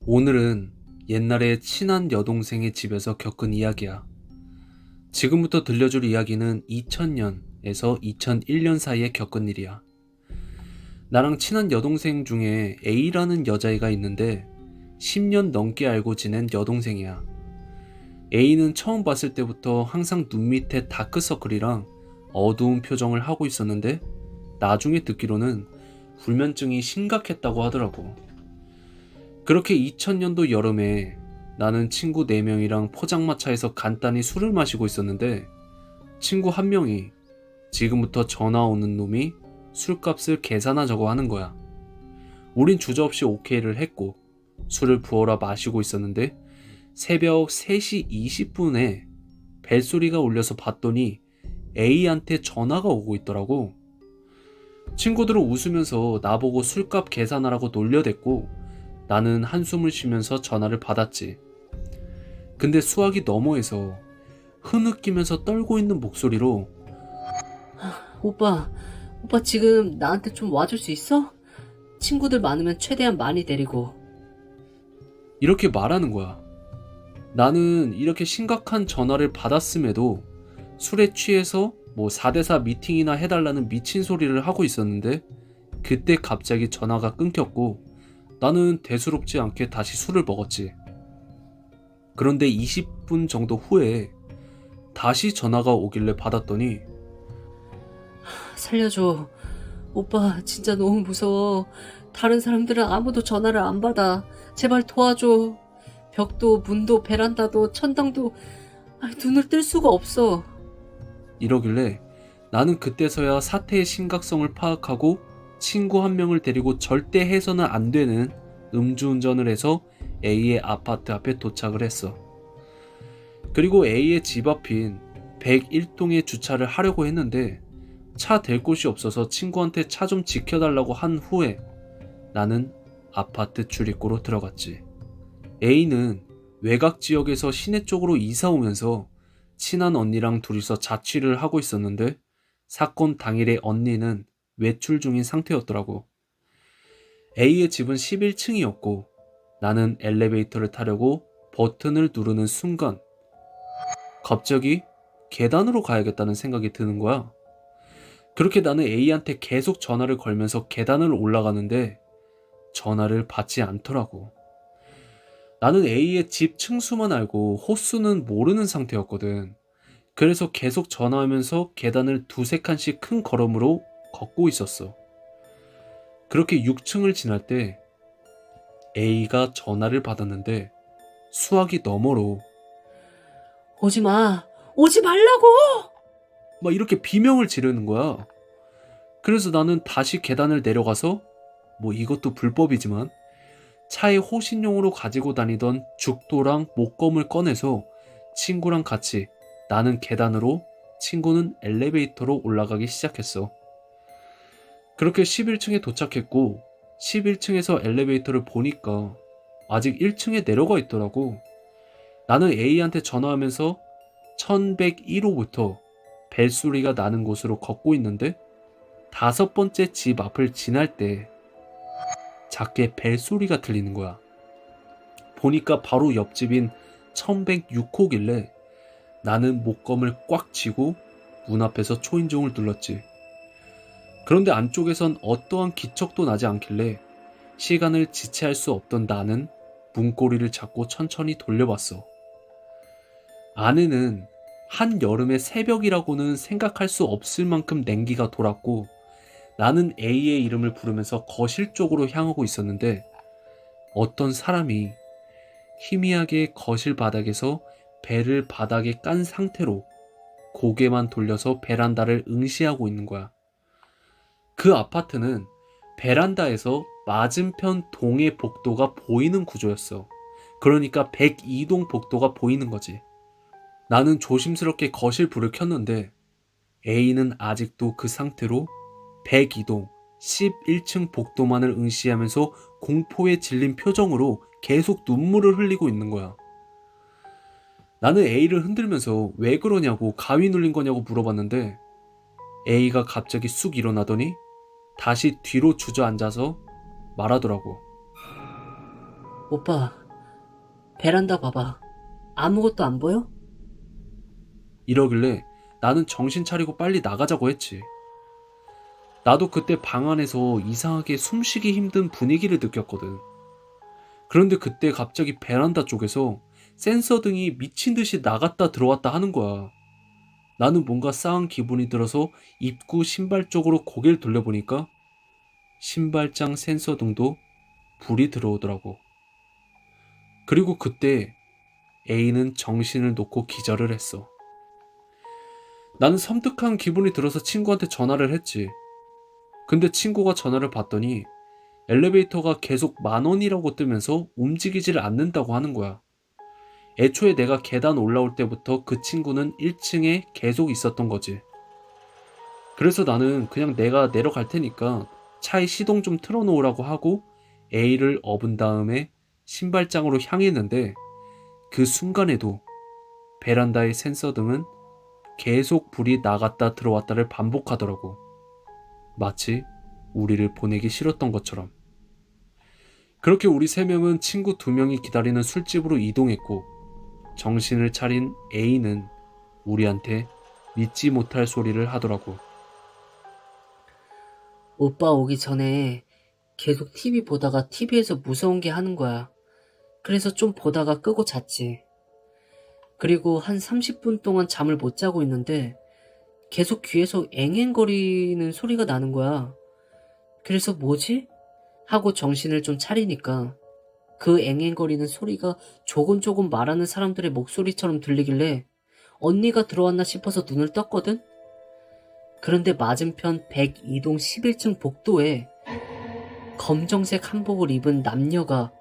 오늘은 옛날에 친한 여동생의 집에서 겪은 이야기야. 지금부터 들려줄 이야기는 2000년에서 2001년 사이에 겪은 일이야. 나랑 친한 여동생 중에 A라는 여자애가 있는데 10년 넘게 알고 지낸 여동생이야. A는 처음 봤을 때부터 항상 눈 밑에 다크서클이랑 어두운 표정을 하고 있었는데 나중에 듣기로는 불면증이 심각했다고 하더라고. 그렇게 2000년도 여름에 나는 친구 4명이랑 포장마차에서 간단히 술을 마시고 있었는데 친구 한 명이 지금부터 전화 오는 놈이 술값을 계산하자고 하는 거야. 우린 주저없이 오케이를 했고 술을 부어라 마시고 있었는데 새벽 3시 20분에 벨소리가 울려서 봤더니 A한테 전화가 오고 있더라고. 친구들은 웃으면서 나보고 술값 계산하라고 놀려댔고 나는 한숨을 쉬면서 전화를 받았지. 근데 수화기 너머에서 흐느끼면서 떨고 있는 목소리로 오빠, 오빠 지금 나한테 좀 와줄 수 있어? 친구들 많으면 최대한 많이 데리고. 이렇게 말하는 거야. 나는 이렇게 심각한 전화를 받았음에도 술에 취해서 4대4 미팅이나 해달라는 미친 소리를 하고 있었는데 그때 갑자기 전화가 끊겼고 나는 대수롭지 않게 다시 술을 먹었지. 그런데 20분 정도 후에 다시 전화가 오길래 받았더니 살려줘. 오빠 진짜 너무 무서워. 다른 사람들은 아무도 전화를 안 받아. 제발 도와줘. 벽도 문도 베란다도 천장도 눈을 뜰 수가 없어. 이러길래 나는 그때서야 사태의 심각성을 파악하고 친구 한 명을 데리고 절대 해서는 안 되는 음주운전을 해서 A의 아파트 앞에 도착을 했어. 그리고 A의 집 앞인 101동에 주차를 하려고 했는데 차 댈 곳이 없어서 친구한테 차 좀 지켜달라고 한 후에 나는 아파트 출입구로 들어갔지. A는 외곽 지역에서 시내 쪽으로 이사 오면서 친한 언니랑 둘이서 자취를 하고 있었는데 사건 당일에 언니는 외출 중인 상태였더라고. A의 집은 11층이었고 나는 엘리베이터를 타려고 버튼을 누르는 순간 갑자기 계단으로 가야겠다는 생각이 드는 거야. 그렇게 나는 A한테 계속 전화를 걸면서 계단을 올라가는데 전화를 받지 않더라고. 나는 A의 집 층수만 알고 호수는 모르는 상태였거든. 그래서 계속 전화하면서 계단을 두세 칸씩 큰 걸음으로 걷고 있었어. 그렇게 6층을 지날 때 A가 전화를 받았는데 수화기 너머로 오지 마. 오지 말라고! 막 이렇게 비명을 지르는 거야. 그래서 나는 다시 계단을 내려가서 이것도 불법이지만 차에 호신용으로 가지고 다니던 죽도랑 목검을 꺼내서 친구랑 같이 나는 계단으로 친구는 엘리베이터로 올라가기 시작했어. 그렇게 11층에 도착했고 11층에서 엘리베이터를 보니까 아직 1층에 내려가 있더라고. 나는 A한테 전화하면서 1101호부터 벨소리가 나는 곳으로 걷고 있는데 5번째 집 앞을 지날 때 작게 벨소리가 들리는 거야. 보니까 바로 옆집인 1106호길래 나는 목검을 꽉 쥐고 문 앞에서 초인종을 눌렀지. 그런데 안쪽에선 어떠한 기척도 나지 않길래 시간을 지체할 수 없던 나는 문고리를 잡고 천천히 돌려봤어. 안에는 한여름의 새벽이라고는 생각할 수 없을 만큼 냉기가 돌았고 나는 A의 이름을 부르면서 거실 쪽으로 향하고 있었는데 어떤 사람이 희미하게 거실 바닥에서 배를 바닥에 깐 상태로 고개만 돌려서 베란다를 응시하고 있는 거야. 그 아파트는 베란다에서 맞은편 동의 복도가 보이는 구조였어. 그러니까 102동 복도가 보이는 거지. 나는 조심스럽게 거실 불을 켰는데 A는 아직도 그 상태로 102동 11층 복도만을 응시하면서 공포에 질린 표정으로 계속 눈물을 흘리고 있는 거야. 나는 A를 흔들면서 왜 그러냐고 가위 눌린 거냐고 물어봤는데 A가 갑자기 쑥 일어나더니 다시 뒤로 주저앉아서 말하더라고. 오빠, 베란다 봐봐. 아무것도 안 보여? 이러길래 나는 정신 차리고 빨리 나가자고 했지. 나도 그때 방 안에서 이상하게 숨쉬기 힘든 분위기를 느꼈거든. 그런데 그때 갑자기 베란다 쪽에서 센서 등이 미친 듯이 나갔다 들어왔다 하는 거야. 나는 뭔가 싸한 기분이 들어서 입구 신발 쪽으로 고개를 돌려보니까 신발장 센서 등도 불이 들어오더라고. 그리고 그때 A는 정신을 놓고 기절을 했어. 나는 섬뜩한 기분이 들어서 친구한테 전화를 했지. 근데 친구가 전화를 받더니 엘리베이터가 계속 10,000원이라고 뜨면서 움직이지를 않는다고 하는 거야. 애초에 내가 계단 올라올 때부터 그 친구는 1층에 계속 있었던 거지. 그래서 나는 그냥 내가 내려갈 테니까 차에 시동 좀 틀어놓으라고 하고 A를 업은 다음에 신발장으로 향했는데 그 순간에도 베란다의 센서 등은 계속 불이 나갔다 들어왔다를 반복하더라고. 마치 우리를 보내기 싫었던 것처럼. 그렇게 우리 3명은 친구 2명이 기다리는 술집으로 이동했고 정신을 차린 A는 우리한테 믿지 못할 소리를 하더라고. 오빠 오기 전에 계속 TV 보다가 TV에서 무서운 게 하는 거야. 그래서 좀 보다가 끄고 잤지. 그리고 한 30분 동안 잠을 못 자고 있는데 계속 귀에서 앵앵거리는 소리가 나는 거야. 그래서 뭐지? 하고 정신을 좀 차리니까 그 앵앵거리는 소리가 조곤조곤 말하는 사람들의 목소리처럼 들리길래 언니가 들어왔나 싶어서 눈을 떴거든? 그런데 맞은편 102동 11층 복도에 검정색 한복을 입은 남녀가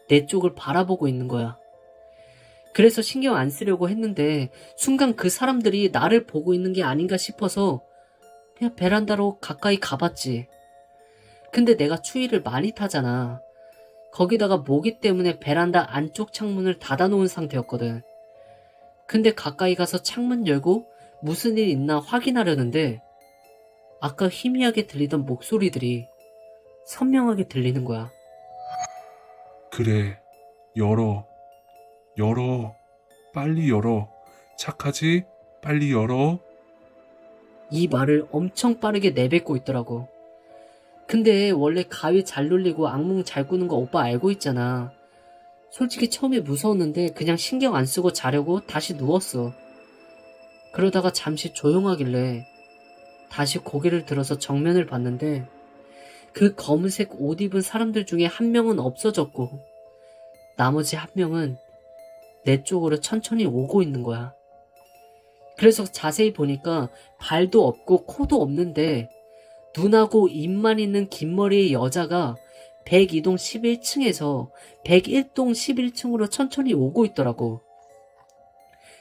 내 쪽을 바라보고 있는 거야. 그래서 신경 안 쓰려고 했는데 순간 그 사람들이 나를 보고 있는 게 아닌가 싶어서 그냥 베란다로 가까이 가봤지. 근데 내가 추위를 많이 타잖아. 거기다가 모기 때문에 베란다 안쪽 창문을 닫아놓은 상태였거든. 근데 가까이 가서 창문 열고 무슨 일 있나 확인하려는데 아까 희미하게 들리던 목소리들이 선명하게 들리는 거야. 그래, 열어. 열어. 빨리 열어. 착하지? 빨리 열어. 이 말을 엄청 빠르게 내뱉고 있더라고. 근데 원래 가위 잘 눌리고 악몽 잘 꾸는 거 오빠 알고 있잖아. 솔직히 처음에 무서웠는데 그냥 신경 안 쓰고 자려고 다시 누웠어. 그러다가 잠시 조용하길래 다시 고개를 들어서 정면을 봤는데 그 검은색 옷 입은 사람들 중에 한 명은 없어졌고 나머지 한 명은 내 쪽으로 천천히 오고 있는 거야. 그래서 자세히 보니까 발도 없고 코도 없는데 눈하고 입만 있는 긴 머리의 여자가 102동 11층에서 101동 11층으로 천천히 오고 있더라고.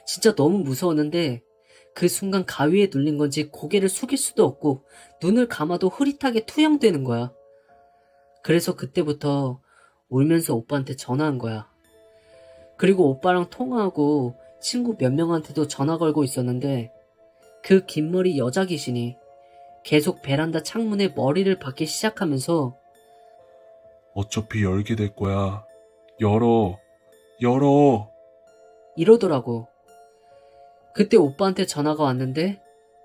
진짜 너무 무서웠는데 그 순간 가위에 눌린 건지 고개를 숙일 수도 없고 눈을 감아도 흐릿하게 투영되는 거야. 그래서 그때부터 울면서 오빠한테 전화한 거야. 그리고 오빠랑 통화하고 친구 몇 명한테도 전화 걸고 있었는데 그 긴 머리 여자 귀신이 계속 베란다 창문에 머리를 박기 시작하면서 어차피 열게 될 거야. 열어. 열어. 이러더라고. 그때 오빠한테 전화가 왔는데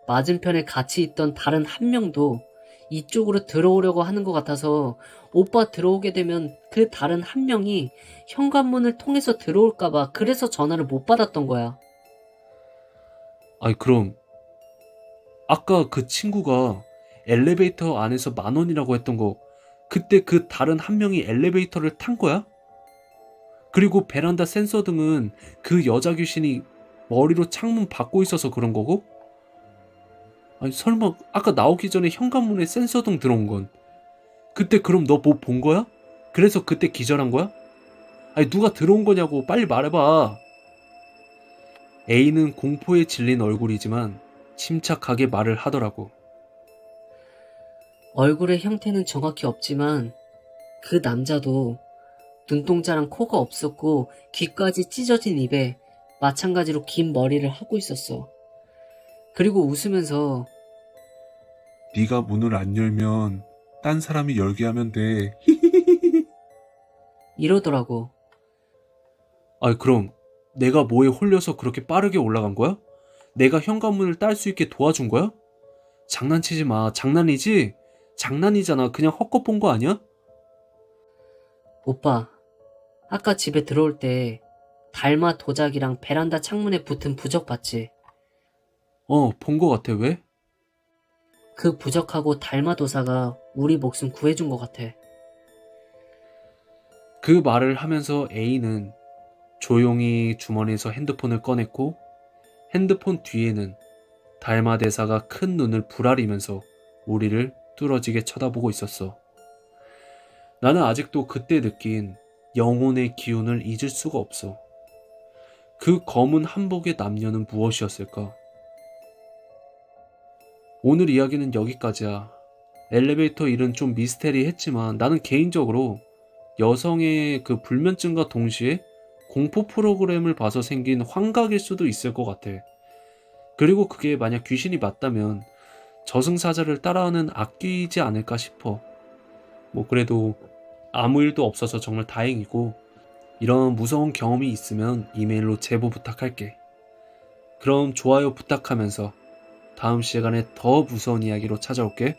맞은편에 같이 있던 다른 한 명도 이쪽으로 들어오려고 하는 것 같아서 오빠 들어오게 되면 그 다른 한 명이 현관문을 통해서 들어올까봐 그래서 전화를 못 받았던 거야. 아니 그럼 아까 그 친구가 엘리베이터 안에서 10,000원이라고 했던 거 그때 그 다른 한 명이 엘리베이터를 탄 거야? 그리고 베란다 센서 등은 그 여자 귀신이 머리로 창문 받고 있어서 그런 거고? 아니 설마 아까 나오기 전에 현관문에 센서 등 들어온 건 그때 그럼 너 뭐 본 거야? 그래서 그때 기절한 거야? 아니 누가 들어온 거냐고 빨리 말해봐. A는 공포에 질린 얼굴이지만 침착하게 말을 하더라고. 얼굴의 형태는 정확히 없지만 그 남자도 눈동자랑 코가 없었고 귀까지 찢어진 입에 마찬가지로 긴 머리를 하고 있었어. 그리고 웃으면서 네가 문을 안 열면 딴 사람이 열게 하면 돼. 이러더라고. 아, 그럼 내가 뭐에 홀려서 그렇게 빠르게 올라간 거야? 내가 현관문을 딸 수 있게 도와준 거야? 장난치지 마. 장난이지? 장난이잖아. 그냥 헛것 본 거 아니야? 오빠, 아까 집에 들어올 때 달마 도자기랑 베란다 창문에 붙은 부적 봤지? 본 거 같아. 왜? 그 부적하고 달마 도사가 우리 목숨 구해준 것 같아. 그 말을 하면서 A는 조용히 주머니에서 핸드폰을 꺼냈고 핸드폰 뒤에는 달마 대사가 큰 눈을 부라리면서 우리를 뚫어지게 쳐다보고 있었어. 나는 아직도 그때 느낀 영혼의 기운을 잊을 수가 없어. 그 검은 한복의 남녀는 무엇이었을까? 오늘 이야기는 여기까지야. 엘리베이터 일은 좀 미스테리했지만 나는 개인적으로 여성의 그 불면증과 동시에 공포 프로그램을 봐서 생긴 환각일 수도 있을 것 같아. 그리고 그게 만약 귀신이 맞다면 저승사자를 따라하는 악귀이지 않을까 싶어. 뭐 그래도 아무 일도 없어서 정말 다행이고, 이런 무서운 경험이 있으면 이메일로 제보 부탁할게. 그럼 좋아요 부탁하면서 다음 시간에 더 무서운 이야기로 찾아올게.